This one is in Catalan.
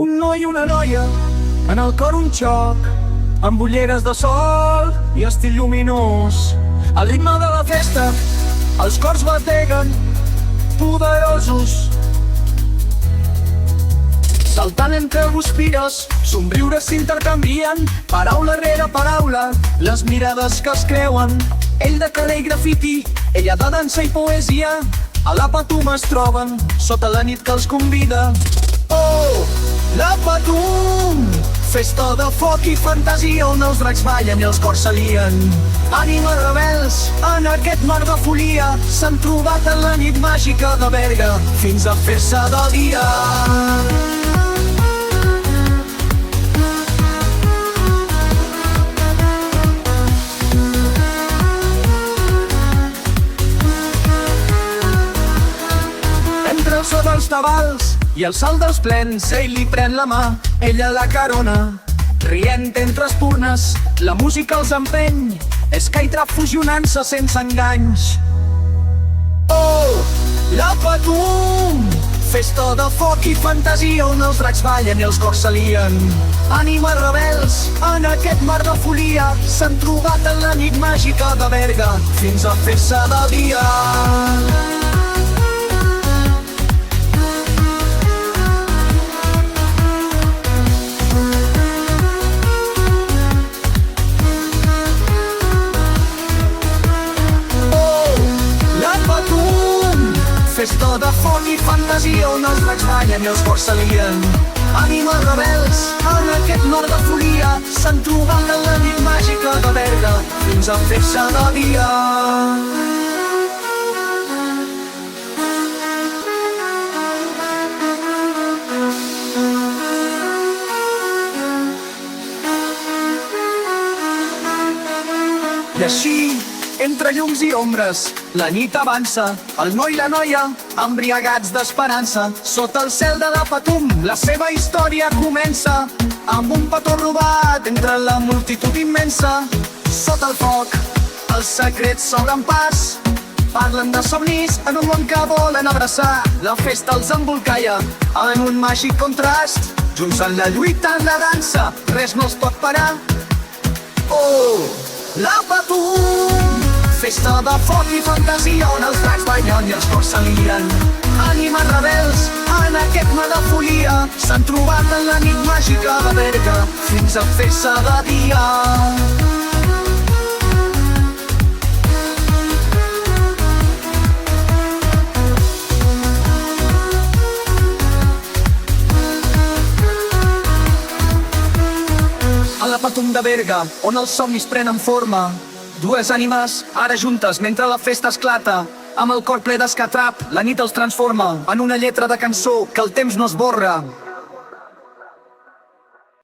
Un noi i una noia, en el cor un xoc, amb ulleres de sol i estil lluminós. Al ritme de la festa, els cors bateguen, poderosos. Saltant entre guspires, somriures s'intercanvien, paraula rere paraula, les mirades que es creuen. Ell de carrer i grafiti, ella de dansa i poesia, a la Patum es troben, sota la nit que els convida. Oh, la Patum! Festa de foc i fantasia on els dracs ballen i els cors s'alien. Ànimes rebels, en aquest mar de folia, s'han trobat en la nit màgica de Berga, fins a fer-se de dia. Entre el so dels tabals i el salt dels plens, ell li pren la mà, ella la carona. Rient entre espurnes, la música els empeny, Skytrap fusionant-se sense enganys. Oh, la Patum! Festa de foc i fantasia on els dracs ballen i els cors s'alien. Ànimes rebels, en aquest mar de folia, s'han trobat en la nit màgica de Berga, fins a fer-se de dia. Festa de foc i fantasia on els dracs ballen i els cors s'alien. Ànimes rebels, en aquest mar de folia, s'han trobat en la nit màgica de Berga, fins a fer-se de dia. I així, entre llums i ombres, la nit avança, el noi i la noia, embriagats d'esperança. Sota el cel de la Patum, la seva història comença, amb un petó robat entre la multitud immensa. Sota el foc, els secrets s'obren pas, parlen de somnis en un món que volen abraçar. La festa els embolcalla en un màgic contrast, junts en la lluita, en la dansa, res no els pot parar. Oh, la Patum! Festa de foc i fantasia on els dracs ballen i els cors s'alien. Ànimes rebels, en aquest mar de folia, s'han trobat en la nit màgica de Berga, fins a fer-se de dia. A la Patum de Berga, on els somnis prenen forma, dues ànimes, ara juntes, mentre la festa esclata. Amb el cor ple d'Skytrap, la nit els transforma en una lletra de cançó que el temps no esborra.